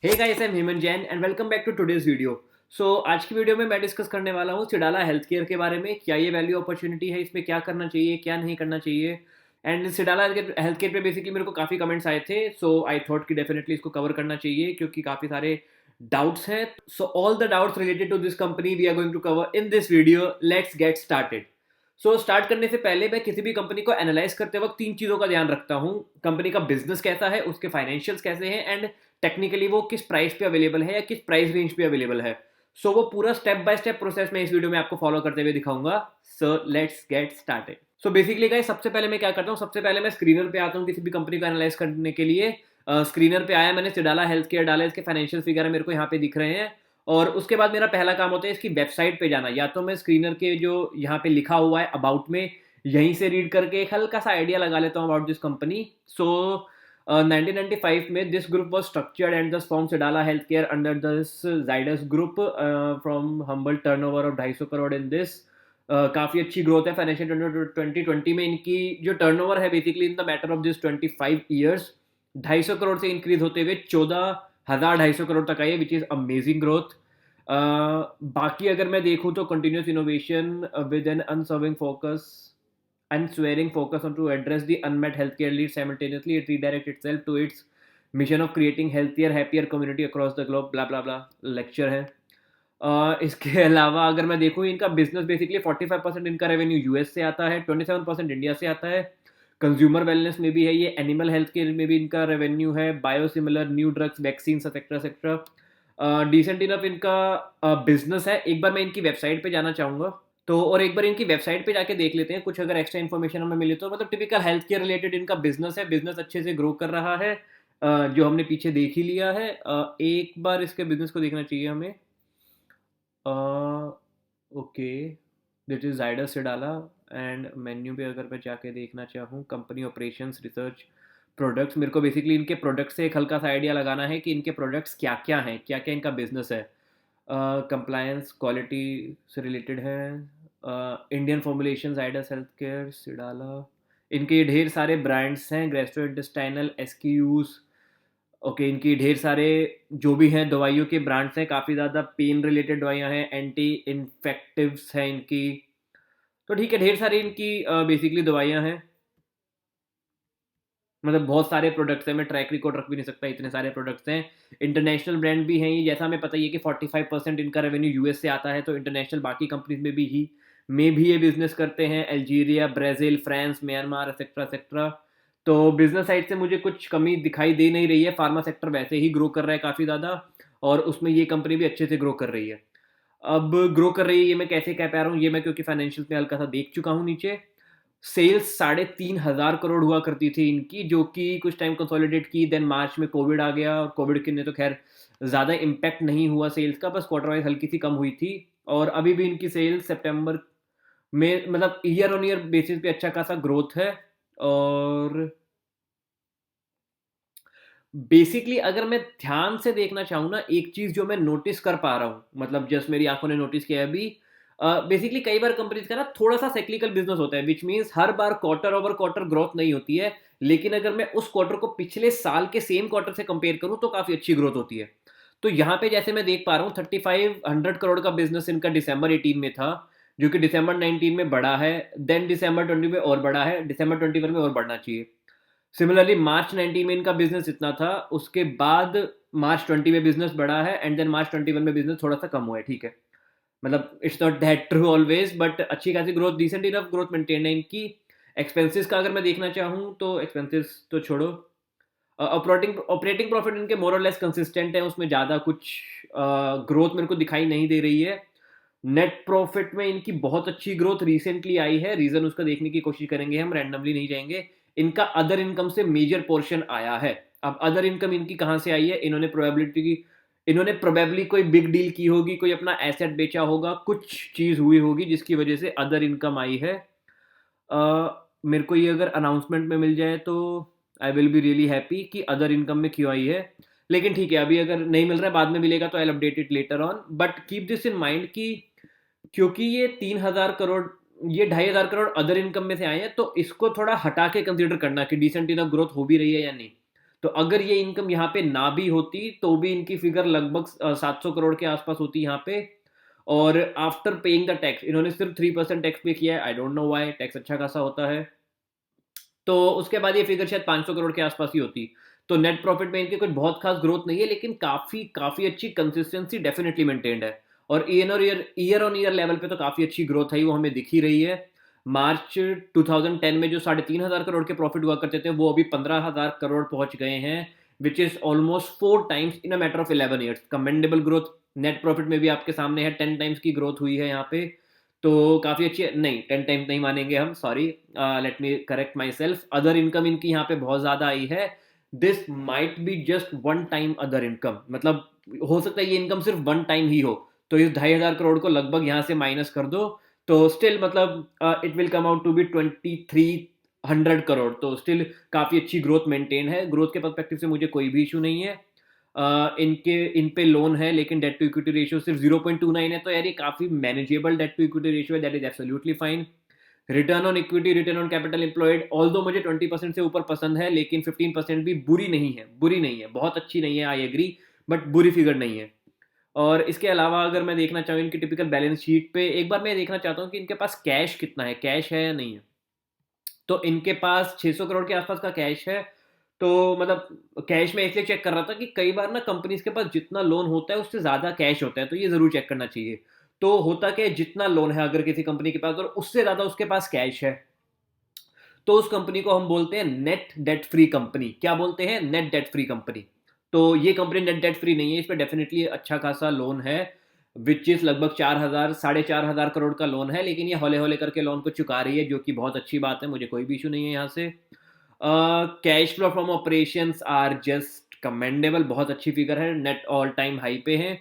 Hey guys, I am Hemant Jain and welcome back to today's video. आज की video में मैं डिस्कस करने वाला हूँ सिडाला हेल्थ केयर के बारे में। क्या ये वैल्यू अपॉर्चुनिटी है, इसमें क्या करना चाहिए, क्या नहीं करना चाहिए। एंड सिडाला हेल्थ केयर पे बेसिकली मेरे को काफ़ी कमेंट्स आए थे, सो आई थॉट कि डेफिनेटली इसको कवर करना चाहिए क्योंकि काफ़ी सारे डाउट्स हैं। So all the doubts related to this company we are going to cover in this video. Let's get started. Start करने से पहले मैं किसी भी कंपनी को एनालाइज करते वक्त तीन चीज़ों का ध्यान रखता हूँ। कंपनी का बिजनेस कैसा है, उसके फाइनेंशियल्स कैसे हैं, एंड टेक्निकली वो किस प्राइस पे अवेलेबल है या किस प्राइस रेंज पे अवेलेबल है। वो पूरा स्टेप बाय स्टेप प्रोसेस मैं इस वीडियो में आपको फॉलो करते हुए दिखाऊंगा। So let's get started. Basically guys, सबसे पहले मैं क्या करता हूँ, सबसे पहले मैं स्क्रीनर पे आता हूँ किसी भी कंपनी को एनालाइज करने के लिए। स्क्रीनर पे आया, मैंने सिडाला हेल्थ केयर डाला, इसके फाइनेंशियल फिगर मेरे को यहाँ पे दिख रहे हैं। और उसके बाद मेरा पहला काम होता है इसकी वेबसाइट पे जाना। या तो मैं स्क्रीनर के जो यहाँ पे लिखा हुआ है अबाउट में, यहीं से रीड करके एक हल्का सा आइडिया लगा लेता हूँ अबाउट दिस कंपनी। 1995 में this group was structured and thus formed Sedala Healthcare under this Zydus Group from humble turnover of 250 crore in this। काफ़ी अच्छी ग्रोथ है फाइनेंशियल 2020 में। इनकी जो टर्नओवर है basically in the matter of this 25 years 250 crore से increase होते हुए 14,250 करोड़ तक आई है, विच इज़ अमेजिंग ग्रोथ। बाकी अगर मैं देखूँ तो continuous innovation with an unswerving focus unswearing focus on to address the unmet healthcare needs simultaneously. It redirects itself to its mission of creating healthier, happier community across the globe. Blah blah blah lecture है। इसके अलावा अगर मैं देखूँ, इनका business basically 45% इनका revenue US से आता है, 27% इंडिया से आता है। कंज्यूमर वेलनेस में भी है ये, एनिमल हेल्थ केयर में भी इनका रेवेन्यू है, biosimilar, new drugs, vaccine etcetera etcetera. Decent enough इनका बिजनेस है। एक बार मैं इनकी वेबसाइट पे जाना चाहूँगा और एक बार इनकी वेबसाइट पे जाके देख लेते हैं, कुछ अगर एक्स्ट्रा इन्फॉर्मेशन हमें मिले तो। मतलब टिपिकल हेल्थ केयर रिलेटेड इनका बिजनेस है, बिजनेस अच्छे से ग्रो कर रहा है। जो हमने पीछे देख ही लिया है। एक बार इसके बिजनेस को देखना चाहिए हमें। ओके, दिट इज जाइडस से डाला। एंड मेन्यू पे अगर मैं जाके देखना चाहूँ, कंपनी ऑपरेशंस, रिसर्च, प्रोडक्ट्स, मेरे को बेसिकली इनके प्रोडक्ट से एक हल्का सा आइडिया लगाना है कि इनके प्रोडक्ट्स क्या क्या हैं, क्या क्या इनका बिजनेस है। कंप्लायंस, क्वालिटी से रिलेटेड है। Indian formulation, Zydus health care, सिडाला, इनके ढेर सारे ब्रांड्स हैं, गैस्ट्रो इंटेस्टाइनल, एसक्यूज। ओके, इनकी ढेर सारे जो भी हैं दवाइयों के ब्रांड्स हैं, काफ़ी ज़्यादा पेन रिलेटेड दवाइयाँ हैं, एंटी इन्फेक्टिव्स हैं इनकी। तो ठीक है, ढेर सारी इनकी बेसिकली दवाइयाँ हैं। मतलब बहुत सारे प्रोडक्ट्स हैं, मैं ट्रैक रिकॉर्ड रख भी नहीं सकता, इतने सारे प्रोडक्ट्स हैं। इंटरनेशनल ब्रांड भी हैं ये, जैसा हमें पता ही है कि 45% इनका रेवेन्यू यूएस से आता है, तो इंटरनेशनल बाकी कंपनीज में भी ये बिजनेस करते हैं, Algeria, Brazil, France, Myanmar etcetera etcetera. तो बिजनेस साइड से मुझे कुछ कमी दिखाई दे नहीं रही है। फार्मा सेक्टर वैसे ही ग्रो कर रहा है काफ़ी ज़्यादा, और उसमें ये कंपनी भी अच्छे से ग्रो कर रही है। अब ग्रो कर रही है ये मैं कैसे कह पा रहा हूँ, ये मैं क्योंकि फाइनेंशियल में हल्का सा देख चुका हूँ नीचे। सेल्स 3,500 करोड़ हुआ करती थी इनकी, जो कि कुछ टाइम कंसोलिडेट की, देन मार्च में कोविड आ गया, और कोविड के ने तो खैर ज़्यादा इम्पैक्ट नहीं हुआ सेल्स का, बस क्वार्टर वाइज हल्की सी कम हुई थी। और अभी भी इनकी सेल्स सितंबर में मतलब ईयर ऑन ईयर बेसिस पे अच्छा खासा ग्रोथ है। और बेसिकली अगर मैं ध्यान से देखना चाहूँ ना, एक चीज़ जो मैं नोटिस कर पा रहा हूँ, मतलब जस्ट मेरी आंखों ने नोटिस किया है अभी। बेसिकली कई बार कंपनीज का ना थोड़ा सा साइक्लिकल बिजनेस होता है, which means her bar quarter over quarter growth नहीं होती है। लेकिन अगर मैं उस क्वार्टर को पिछले साल के सेम क्वार्टर से कंपेयर करूँ तो काफ़ी अच्छी ग्रोथ होती है। तो यहाँ पे जैसे मैं देख पा रहा हूँ, 3,500 करोड़ का बिजनेस इनका दिसंबर 18 में था, जो कि दिसंबर 19 में बढ़ा है, देन दिसंबर 20 में और बढ़ा है, दिसंबर 21 में और बढ़ना चाहिए। सिमिलरली मार्च 19 में इनका बिजनेस इतना था, उसके बाद मार्च 20 में बिजनेस बढ़ा है, एंड देन मार्च 21 में बिजनेस थोड़ा सा कम हुआ है। ठीक है, मतलब it's not that true always, but अच्छी खासी growth, decent enough growth maintain है इनकी। एक्सपेंसेस का अगर मैं देखना चाहूँ तो एक्सपेंसेस तो छोड़ो, ऑपरेटिंग ऑपरेटिंग प्रॉफिट इनके मोर और लेस कंसिस्टेंट है, उसमें ज़्यादा कुछ ग्रोथ मेरे को दिखाई नहीं दे रही है। नेट प्रॉफिट में इनकी बहुत अच्छी ग्रोथ रिसेंटली आई है, रीजन उसका देखने की कोशिश करेंगे, हम रैंडमली नहीं जाएंगे। इनका अदर इनकम से मेजर पोर्शन आया है। अब अदर इनकम इनकी कहाँ से आई है, इन्होंने प्रोबेबली कोई बिग डील की होगी, कोई अपना एसेट बेचा होगा, कुछ चीज़ हुई होगी जिसकी वजह से अदर इनकम आई है। मेरे को ये अगर अनाउंसमेंट में मिल जाए तो I will be really happy कि अदर इनकम में क्यों आई है। लेकिन ठीक है, अभी अगर नहीं मिल रहा है, बाद में मिलेगा तो I update it later on. But keep this in mind कि क्योंकि ये 3,000 करोड़, ये 2,500 करोड़ अदर इनकम में से आए हैं, तो इसको थोड़ा हटा के कंसीडर करना कि डिसेंट इनफ ग्रोथ हो भी रही है या नहीं। तो अगर ये इनकम यहाँ पे ना भी होती तो भी इनकी फिगर लगभग 700 करोड़ के आसपास होती यहाँ पे। और आफ्टर पेइंग द टैक्स इन्होंने सिर्फ 3% टैक्स पे किया है, I don't know why, tax अच्छा खासा होता है। तो उसके बाद ये फिगर शायद 500 करोड़ के आसपास ही होती। तो नेट प्रॉफिट में इनकी कुछ बहुत खास ग्रोथ नहीं है, लेकिन काफ़ी काफ़ी अच्छी कंसिस्टेंसी डेफिनेटली मेंटेन्ड है। और ईयर ऑन ईयर लेवल पे तो काफ़ी अच्छी ग्रोथ है, वो हमें दिख ही रही है। मार्च 2010 में जो 3,500 करोड़ के प्रॉफिट हुआ करते थे, वो अभी 15,000 करोड़ पहुंच गए हैं, which is almost 4 times in a matter of 11 years. Commendable growth. Net profit में भी आपके सामने है, 10 टाइम्स की ग्रोथ हुई है यहाँ पे। तो काफ़ी अच्छी नहीं, 10 टाइम्स नहीं मानेंगे हम, sorry, let me correct my self. Other income इनकी यहाँ पे बहुत ज़्यादा आई है। This might be just one time other income, मतलब हो सकता है ये इनकम सिर्फ वन टाइम ही हो। तो इस 2,500 करोड़ को लगभग यहाँ से माइनस कर दो, तो स्टिल मतलब it will come out to be 2,300 crore. तो स्टिल काफ़ी अच्छी ग्रोथ मेंटेन है। ग्रोथ के पर्सपेक्टिव से मुझे कोई भी इशू नहीं है। इन पे लोन है, लेकिन डेट टू इक्विटी रेशियो सिर्फ 0.29 है, तो यार ये काफ़ी manageable debt to equity ratio है, that is absolutely fine. Return on equity, return on capital employed, although मुझे 20% से ऊपर पसंद है, लेकिन 15% भी बुरी नहीं है, बुरी नहीं है, बहुत अच्छी नहीं है, आई एग्री, बट बुरी फिगर नहीं है। और इसके अलावा अगर मैं देखना चाहूँ इनकी टिपिकल बैलेंस शीट पे, एक बार मैं देखना चाहता हूँ कि इनके पास कैश कितना है, कैश है या नहीं है। तो इनके पास 600 करोड़ के आसपास का कैश है। तो मतलब कैश में इसलिए चेक कर रहा था कि कई बार ना कंपनीज के पास जितना लोन होता है उससे ज़्यादा कैश होता है, तो ये ज़रूर चेक करना चाहिए। तो होता क्या है, जितना लोन है अगर किसी कंपनी के पास और उससे ज़्यादा उसके पास कैश है, तो उस कंपनी को हम बोलते हैं नेट डेट फ्री कंपनी। क्या बोलते हैं? Net debt free company. तो ये कंपनी नेट डेट फ्री नहीं है, इस पर डेफिनेटली अच्छा खासा लोन है, विच इज लगभग 4,000 4,500 करोड़ का लोन है, लेकिन ये हौले हौले करके लोन को चुका रही है, जो कि बहुत अच्छी बात है, मुझे कोई भी इशू नहीं है यहाँ से। Cash flow from operations are just commendable, बहुत अच्छी फिगर है, नेट ऑल टाइम हाई पे है।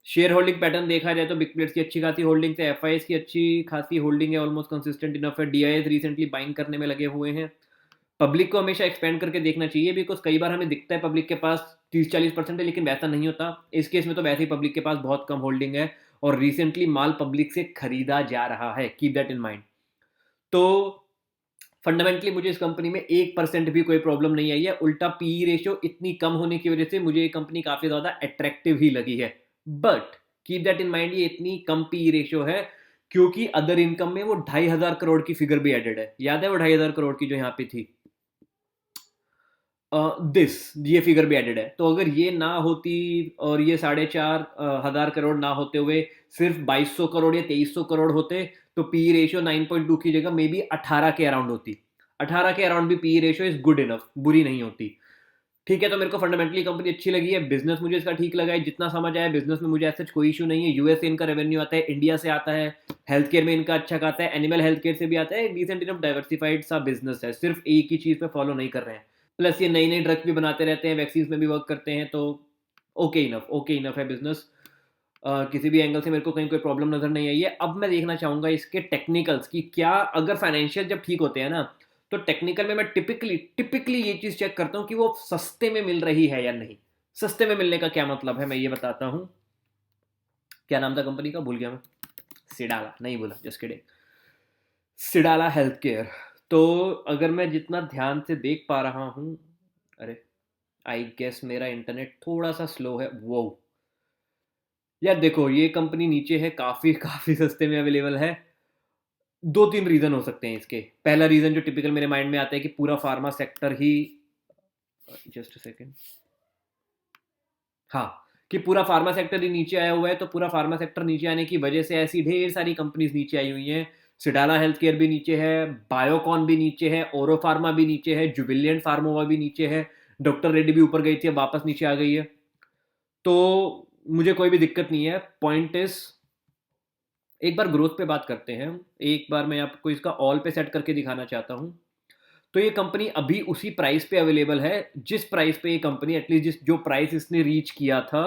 शेयर होल्डिंग पैटर्न देखा जाए तो बिग प्लेयर्स की अच्छी खासी होल्डिंग है, एफ की अच्छी खासी होल्डिंग है, ऑलमोस्ट कंसिस्टेंट इनफ है। डी रिसेंटली बाइंग करने में लगे हुए हैं। पब्लिक को हमेशा एक्सपेंड करके देखना चाहिए, बिकॉज कई बार हमें दिखता है पब्लिक के पास 30-40% है, लेकिन वैसा नहीं होता। इस केस में तो वैसे ही पब्लिक के पास बहुत कम होल्डिंग है, और रिसेंटली माल पब्लिक से खरीदा जा रहा है, कीप दैट इन माइंड। तो फंडामेंटली मुझे इस कंपनी में 1% भी कोई प्रॉब्लम नहीं आई है, उल्टा पीई रेशियो इतनी कम होने की वजह से मुझे ये कंपनी काफ़ी ज़्यादा अट्रैक्टिव ही लगी है। But keep that in mind, ये इतनी कम पीई रेशियो है क्योंकि अदर इनकम में वो 2,500 करोड़ की फिगर भी एडेड है। याद है वो 2,500 करोड़ की जो यहाँ पे थी, ये फिगर भी एडेड है। तो अगर ये ना होती और ये 4,500 करोड़ ना होते हुए सिर्फ 2,200 करोड़ या 2,300 करोड़ होते, तो पी रेशियो 9.2 की जगह मे बी 18 के अराउंड होती। 18 के अराउंड भी P ratio is good enough, बुरी नहीं होती। ठीक है, तो मेरे को फंडामेंटली कंपनी अच्छी लगी है, बिजनेस मुझे इसका ठीक लगा है, जितना समझ आया बिजनेस में मुझे ऐसा कोई इशू नहीं है। यूएस से इनका रेवेन्यू आता है, इंडिया से आता है, हेल्थ केयर में इनका अच्छा खाता है, एनिमल हेल्थ केयर से भी आता है, डिसेंट इनफ डाइवर्सिफाइड सा बिजनेस है, सिर्फ एक ही चीज़ पे फॉलो नहीं कर रहे हैं। प्लस ये नई नई ड्रग्स भी बनाते रहते हैं, वैक्सीन में भी वर्क करते हैं, तो ओके इनफ है बिजनेस। किसी भी एंगल से मेरे को कहीं कोई प्रॉब्लम नजर नहीं आई है। अब मैं देखना चाहूंगा इसके टेक्निकल्स की, क्या अगर फाइनेंशियल जब ठीक होते हैं ना, तो टेक्निकल में मैं टिपिकली टिपिकली ये चीज़ चेक करता हूँ कि वो सस्ते में मिल रही है या नहीं। सस्ते में मिलने का क्या मतलब है, मैं ये बताता हूँ। क्या नाम था कंपनी का, भूल गया मैं। सिडाला नहीं बोला, जस्ट किडिंग, सिडाला हेल्थ केयर। तो अगर मैं जितना ध्यान से देख पा रहा हूँ, अरे आई गेस मेरा इंटरनेट थोड़ा सा स्लो है, वो यार देखो ये कंपनी नीचे है, काफ़ी काफ़ी सस्ते में अवेलेबल है। दो तीन रीज़न हो सकते हैं इसके। पहला रीज़न जो टिपिकल मेरे माइंड में आता है कि पूरा pharma sector he, just a second, हाँ, कि पूरा फार्मा सेक्टर ही नीचे आया हुआ है, तो पूरा फार्मा सेक्टर नीचे आने की वजह से ऐसी ढेर सारी कंपनीज नीचे आई हुई हैं। सिडाला हेल्थ केयर भी नीचे है, बायोकॉन भी नीचे है, ओरो फार्मा भी नीचे है, जुबिलियंट फार्मोवा भी नीचे है, डॉक्टर रेड्डी भी ऊपर गई थी, अब वापस नीचे आ गई है। तो मुझे कोई भी दिक्कत नहीं है। पॉइंट इज, एक बार ग्रोथ पे बात करते हैं। एक बार मैं आपको इसका ऑल पे सेट करके दिखाना चाहता हूँ। तो ये कंपनी अभी उसी प्राइस पे अवेलेबल है जिस प्राइस पे ये कंपनी, एटलीस्ट जिस जो प्राइस इसने रीच किया था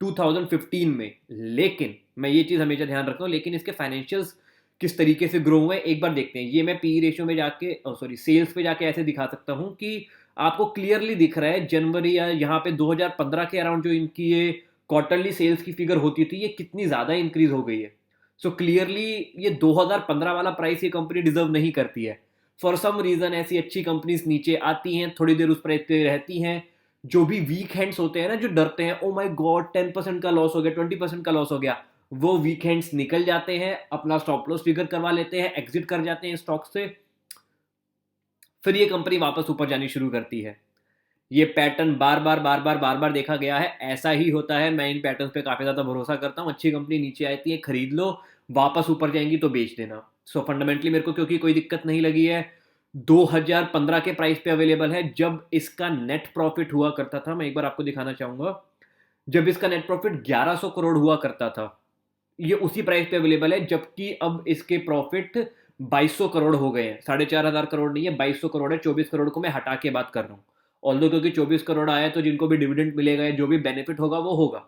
2015 में। लेकिन मैं ये चीज़ हमेशा ध्यान रखता हूँ, लेकिन इसके फाइनेंशियल्स किस तरीके से ग्रो हुए हैं एक बार देखते हैं। ये मैं पी रेशियो में जाके, सॉरी सेल्स पे जाके ऐसे दिखा सकता हूँ कि आपको क्लियरली दिख रहा है जनवरी या यहाँ पे 2015 के अराउंड जो इनकी ये क्वार्टरली सेल्स की फिगर होती थी, ये कितनी ज़्यादा इंक्रीज हो गई है। सो क्लियरली ये 2015 वाला प्राइस ये कंपनी डिजर्व नहीं करती है। फॉर सम रीज़न ऐसी अच्छी कंपनीज नीचे आती हैं, थोड़ी देर उस प्राइस पे रहती हैं, जो भी वीक हैंड्स होते हैं ना, जो डरते हैं, ओ माय गॉड 10% का लॉस हो गया, 20% का लॉस हो गया, वो वीक हैंड्स निकल जाते हैं, अपना स्टॉप लॉस फिगर करवा लेते हैं, एग्जिट कर जाते हैं स्टॉक से, फिर ये कंपनी वापस ऊपर जानी शुरू करती है। ये पैटर्न बार बार देखा गया है, ऐसा ही होता है। मैं इन पैटर्न्स पे काफ़ी ज़्यादा भरोसा करता हूँ। अच्छी कंपनी नीचे आती है, खरीद लो, वापस ऊपर जाएंगी तो बेच देना। सो फंडामेंटली मेरे को क्योंकि कोई दिक्कत नहीं लगी है। 2015 के प्राइस पे अवेलेबल है, जब इसका नेट प्रॉफिट हुआ करता था। मैं एक बार आपको दिखाना चाहूंगा, जब इसका नेट प्रॉफिट 1100 करोड़ हुआ करता था, ये उसी प्राइस पे अवेलेबल है, जबकि अब इसके प्रॉफिट 2200 करोड़ हो गए हैं। 4500 करोड़ नहीं है, 2200 करोड़ है। 24 करोड़ को मैं हटा के बात कर रहा हूँ। ऑल्दो क्योंकि 24 करोड़ आया है, तो जिनको भी डिविडेंड मिलेगा या जो भी बेनिफिट होगा वो होगा,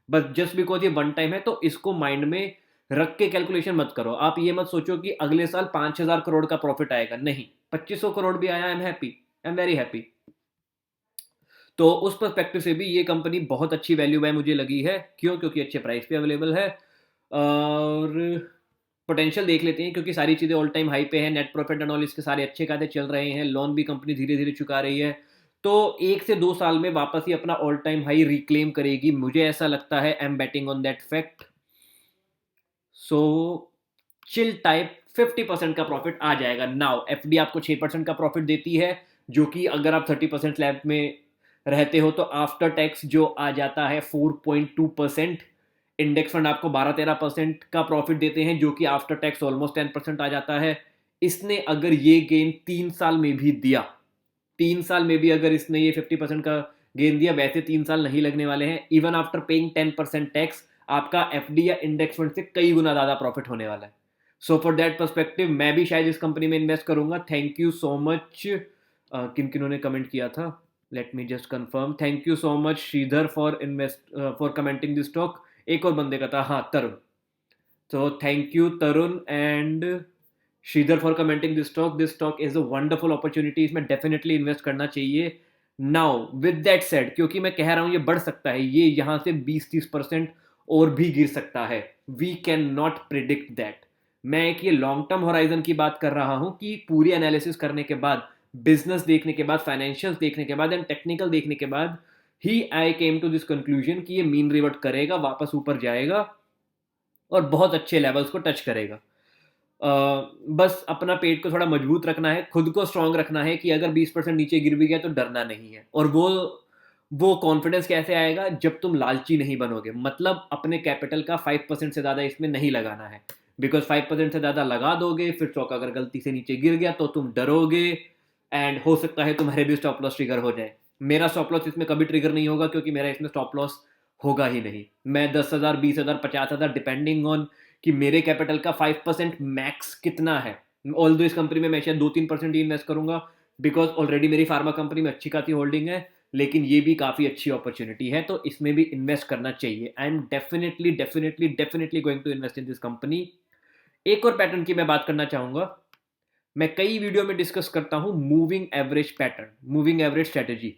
बस जस्ट बिकॉज ये वन टाइम है, तो इसको माइंड में रख के कैलकुलेशन मत करो। आप ये मत सोचो कि अगले साल 5000 करोड़ का प्रॉफिट आएगा, नहीं, 2500 करोड़ भी आया, I am happy, I am very happy. तो उस पर्सपेक्टिव से भी ये कंपनी बहुत अच्छी वैल्यू बाय मुझे लगी है। क्यों? क्योंकि अच्छे प्राइस पे अवेलेबल है, और पोटेंशियल देख लेते हैं, क्योंकि सारी चीज़ें ऑल टाइम हाई पे है, नेट प्रॉफिट एंड ऑल इसके सारे अच्छे खाते चल रहे हैं, लोन भी कंपनी धीरे धीरे चुका रही है, तो 1 से 2 साल में वापस ही अपना ऑल टाइम हाई रिक्लेम करेगी, मुझे ऐसा लगता है। I M batting on that fact. So chill type 50% का प्रॉफिट आ जाएगा। नाउ एफडी आपको 6% का प्रॉफिट देती है, जो कि अगर आप 30% स्लैब में रहते हो तो आफ्टर टैक्स जो आ जाता है 4.2%। इंडेक्स फंड आपको 12-13% का प्रॉफिट देते हैं, जो कि आफ्टर टैक्स ऑलमोस्ट 10% आ जाता है। इसने अगर ये गेन 3 साल में भी दिया, 3 साल में भी अगर इसने ये 50% का गेन दिया, वैसे 3 साल नहीं लगने वाले हैं, इवन आफ्टर पेइंग 10% टैक्स, आपका एफडी या इंडेक्स फंड से कई गुना ज्यादा प्रॉफिट होने वाला है। सो फॉर दैट पर्सपेक्टिव मैं भी शायद इस कंपनी में इन्वेस्ट करूंगा। Thank you so much. किन किन्होंने ने कमेंट किया था, let me just confirm. Thank you so much Shridhar for for commenting this stock. एक और बंदे का था, हाँ, तरुण। तो thank you Tarun and Shridhar for commenting this stock. This stock is a wonderful opportunity, इसमें डेफिनेटली इन्वेस्ट करना चाहिए। नाउ विद दैट सेड, क्योंकि मैं कह रहा हूं ये बढ़ सकता है, ये यहां से 20-30% और भी गिर सकता है, we can not predict that. मैं एक ये लॉन्ग टर्म होराइजन की बात कर रहा हूं कि पूरी एनालिसिस करने के बाद, बिजनेस देखने के बाद, फाइनेंशियल्स देखने के बाद एंड टेक्निकल देखने के बाद ही आई केम टू दिस कंक्लूजन कि ये मीन रिवर्ट करेगा, वापस ऊपर जाएगा और बहुत अच्छे लेवल्स को टच करेगा। बस अपना पेट को थोड़ा मजबूत रखना है, खुद को स्ट्रांग रखना है कि अगर 20% नीचे गिर भी गया तो डरना नहीं है। और वो कॉन्फिडेंस कैसे आएगा? जब तुम लालची नहीं बनोगे, मतलब अपने कैपिटल का 5% से ज़्यादा इसमें नहीं लगाना है, बिकॉज 5% से ज़्यादा लगा दोगे, फिर स्टॉक अगर गलती से नीचे गिर गया तो तुम डरोगे, एंड हो सकता है तुम्हारे भी स्टॉप लॉस ट्रिगर हो जाए। मेरा स्टॉप लॉस इसमें कभी ट्रिगर नहीं होगा, क्योंकि मेरा इसमें स्टॉप लॉस होगा ही नहीं। मैं 10,000, 20,000, 50,000, डिपेंडिंग ऑन कि मेरे कैपिटल का 5% मैक्स कितना है। ऑल दो इस कंपनी में मैं शायद 2-3% ही इन्वेस्ट करूंगा, बिकॉज ऑलरेडी मेरी फार्मा कंपनी में अच्छी खासी होल्डिंग है, लेकिन ये भी काफ़ी अच्छी अपॉर्चुनिटी है, तो इसमें भी इन्वेस्ट करना चाहिए। I am definitely definitely definitely going to invest in this company. एक और पैटर्न की मैं बात करना चाहूंगा। मैं कई वीडियो में डिस्कस करता हूं moving average pattern, moving average strategy,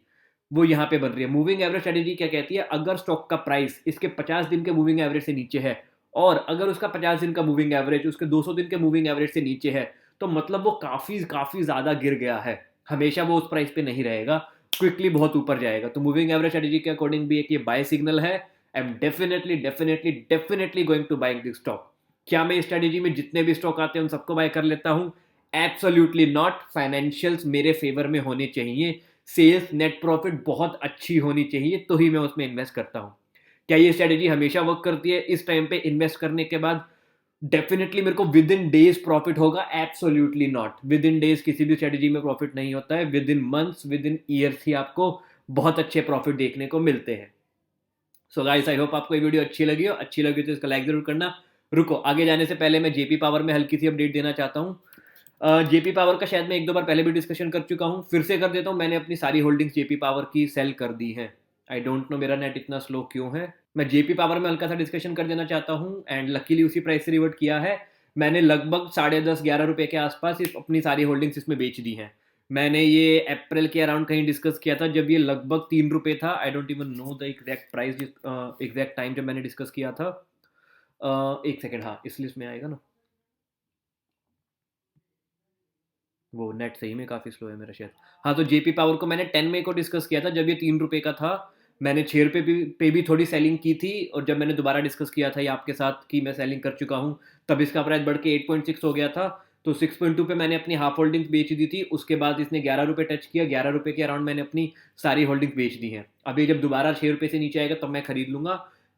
वो यहां पे बन रही है। मूविंग एवरेज स्ट्रेटेजी क्या कहती है? अगर स्टॉक का प्राइस इसके 50 दिन के मूविंग एवरेज से नीचे है, और अगर उसका 50 दिन का मूविंग एवरेज उसके 200 दिन के मूविंग एवरेज से नीचे है, तो मतलब वो काफी काफी ज्यादा गिर गया है। हमेशा वो उस प्राइस पे नहीं रहेगा, क्विकली बहुत ऊपर जाएगा। तो मूविंग एवरेज स्ट्रेटेजी के अकॉर्डिंग भी एक ये बाय सिग्नल है। I am definitely definitely definitely going to buying this stock. क्या मैं इस स्ट्रेटेजी में जितने भी स्टॉक आते हैं उन सबको बाय कर लेता हूं? Absolutely not. फाइनेंशियल्स मेरे फेवर में होने चाहिए, सेल्स, नेट प्रॉफिट बहुत अच्छी होनी चाहिए, तो ही मैं उसमें इन्वेस्ट करता हूं। क्या ये स्ट्रेटेजी हमेशा वर्क करती है? इस टाइम पे इन्वेस्ट करने के बाद डेफिनेटली मेरे को विद इन डेज प्रॉफिट होगा? Absolutely not. Within days किसी भी स्ट्रेटेजी में प्रॉफिट नहीं होता है, within months, within years ही आपको बहुत अच्छे प्रॉफिट देखने को मिलते हैं। सो गाइस, आई होप आपको ये वीडियो अच्छी लगी हो। अच्छी लगी तो इसका लाइक जरूर करना। रुको, आगे जाने से पहले मैं जेपी पावर में हल्की सी अपडेट देना चाहता हूँ। जेपी पावर का शायद मैं 1-2 बार पहले भी डिस्कशन कर चुका हूँ, फिर से कर देता हूँ। मैंने अपनी सारी होल्डिंग्स जेपी पावर की सेल कर दी हैं। आई डोंट नो मेरा नेट इतना स्लो क्यों है। मैं जेपी पावर में हल्का सा डिस्कशन कर देना चाहता हूँ, एंड लकीली उसी प्राइस से रिवर्ट किया है। मैंने लगभग 10.5-11 रुपये के आसपास अपनी सारी होल्डिंग्स इसमें बेच दी हैं। मैंने ये अप्रैल के अराउंड कहीं डिस्कस किया था, जब ये लगभग 3 रुपये था। I don't even know the exact price, exact time जब मैंने डिस्कस किया था। एक सेकेंड, हाँ, इस लिस्ट में आएगा ना। वो नेट सही में काफ़ी स्लो है मेरा शायद। हाँ, तो जेपी पावर को मैंने 10 मई को डिस्कस किया था जब ये 3 रुपए का था। मैंने 6 रुपए पे भी थोड़ी सेलिंग की थी, और जब मैंने दोबारा डिस्कस किया था ये आपके साथ कि मैं सेलिंग कर चुका हूँ, तब इसका प्राइस बढ़ के 8.6 हो गया था। तो 6.2 पे मैंने अपनी हाफ होल्डिंग्स बेच दी थी। उसके बाद इसने 11 रुपए टच किया, 11 रुपए के अराउंड मैंने अपनी सारी होल्डिंग्स बेच दी हैं। अभी जब दोबारा 6 रुपए से नीचे आएगा तब मैं खरीद लूंगा।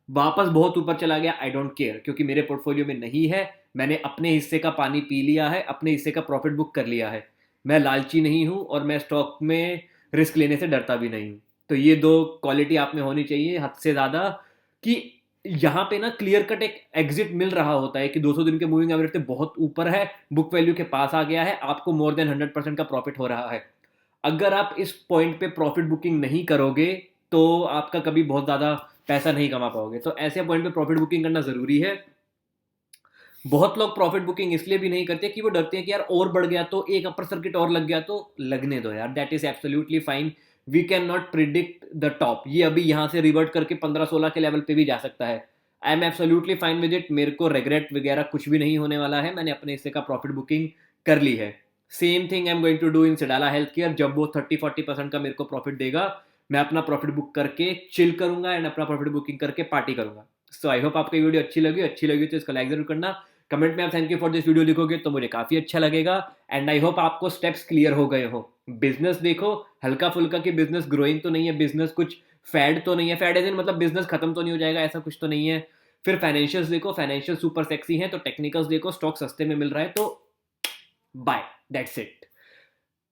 वापस बहुत ऊपर चला गया, आई डोंट केयर, क्योंकि मेरे पोर्टफोलियो में नहीं है। मैंने अपने हिस्से का पानी पी लिया है, अपने हिस्से का प्रॉफिट बुक कर लिया है। मैं लालची नहीं हूँ और मैं स्टॉक में रिस्क लेने से डरता भी नहीं हूँ। तो ये दो क्वालिटी आप में होनी चाहिए हद से ज़्यादा, कि यहाँ पे ना क्लियर कट एक एग्जिट मिल रहा होता है कि 200 दिन के मूविंग एवरेज से बहुत ऊपर है, बुक वैल्यू के पास आ गया है, आपको मोर देन 100% का प्रॉफिट हो रहा है। अगर आप इस पॉइंट पे प्रॉफिट बुकिंग नहीं करोगे तो आपका कभी बहुत ज़्यादा पैसा नहीं कमा पाओगे। तो ऐसे पॉइंट पे प्रॉफिट बुकिंग करना ज़रूरी है। बहुत लोग प्रॉफिट बुकिंग इसलिए भी नहीं करते कि वो डरते हैं कि यार और बढ़ गया तो, एक अपर सर्किट और लग गया तो। लगने दो यार, that is absolutely fine. We can not predict the top. ये अभी यहाँ से रिवर्ट करके 15-16 के लेवल पे भी जा सकता है। I am absolutely fine with it. मेरे को रिग्रेट वगैरह कुछ भी नहीं होने वाला है। मैंने अपने हिस्से का प्रॉफिट बुकिंग कर ली है। Same thing I am going to do in सिडाला हेल्थ केयर। जब वो 30-40% का मेरे को प्रॉफिट देगा, मैं अपना प्रॉफिट बुक करके चिल करूंगा एंड अपना प्रॉफिट बुकिंग करके पार्टी करूंगा। सो आई होप आपको वीडियो अच्छी लगी तो इसको लाइक जरूर करना। कमेंट में आप thank you for this video लिखोगे तो मुझे काफ़ी अच्छा लगेगा। एंड आई होप आपको स्टेप्स क्लियर हो गए हो। बिजनेस देखो हल्का फुल्का, कि बिजनेस ग्रोइंग तो नहीं है, बिजनेस कुछ फैड तो नहीं है। फैड एज इन मतलब बिजनेस खत्म तो नहीं हो जाएगा, ऐसा कुछ तो नहीं है। फिर फाइनेंशियल्स देखो, फाइनेंशियल सुपर सेक्सी है। तो टेक्निकल्स देखो, स्टॉक सस्ते में मिल रहा है तो बाय, दैट्स इट।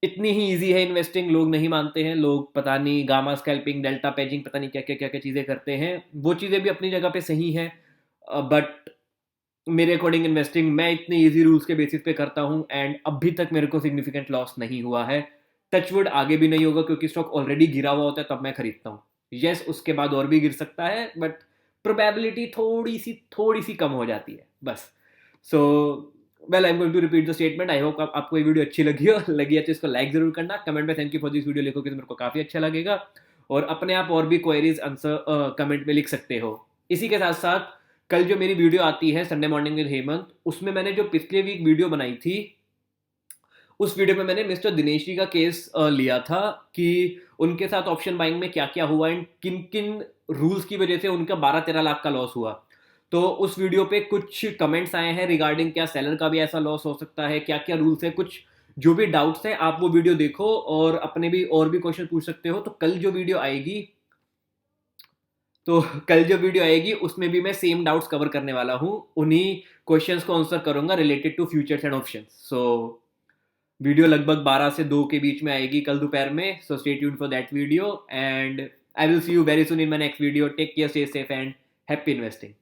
इतनी ही ईजी है इन्वेस्टिंग। लोग नहीं मानते हैं, लोग पता नहीं गामा स्कैल्पिंग, डेल्टा पेजिंग, पता नहीं क्या क्या चीज़ें करते हैं। वो चीज़ें भी अपनी जगह पे सही हैं, बट मेरे अकॉर्डिंग इन्वेस्टिंग मैं इतने इजी रूल्स के बेसिस पे करता हूँ एंड अभी तक मेरे को सिग्निफिकेंट लॉस नहीं हुआ है। टचवुड आगे भी नहीं होगा, क्योंकि स्टॉक ऑलरेडी गिरा हुआ होता है तब मैं खरीदता हूँ। यस, उसके बाद और भी गिर सकता है, बट प्रोबेबिलिटी थोड़ी सी कम हो जाती है बस। So well, I am going to repeat the statement. I hope आपको ये वीडियो अच्छी लगी हो। लगी है तो इसको लाइक जरूर करना। कमेंट में thank you for this video लिखोगे तो मेरे को काफ़ी अच्छा लगेगा। और अपने आप और भी क्वेरीज आंसर कमेंट में लिख सकते हो। इसी के साथ साथ कल जो मेरी वीडियो आती है संडे मॉर्निंग विद हेमंत, उसमें मैंने जो पिछले वीक वीडियो बनाई थी, उस वीडियो में मैंने मिस्टर दिनेश जी का केस लिया था कि उनके साथ ऑप्शन बाइंग में क्या क्या हुआ एंड किन किन रूल्स की वजह से उनका 12-13 लाख का लॉस हुआ। तो उस वीडियो पे कुछ कमेंट्स आए हैं रिगार्डिंग क्या सेलर का भी ऐसा लॉस हो सकता है, क्या क्या रूल्स है, कुछ जो भी डाउट्स हैं आप वो वीडियो देखो और अपने भी और भी क्वेश्चन पूछ सकते हो। तो कल जो वीडियो आएगी उसमें भी मैं सेम डाउट्स कवर करने वाला हूँ, उन्हीं क्वेश्चंस को आंसर करूंगा related to futures and options. So video लगभग 12 से 2 के बीच में आएगी कल दोपहर में। So stay tuned for that video and I will see you very soon in my next video. Take care, stay safe and happy investing.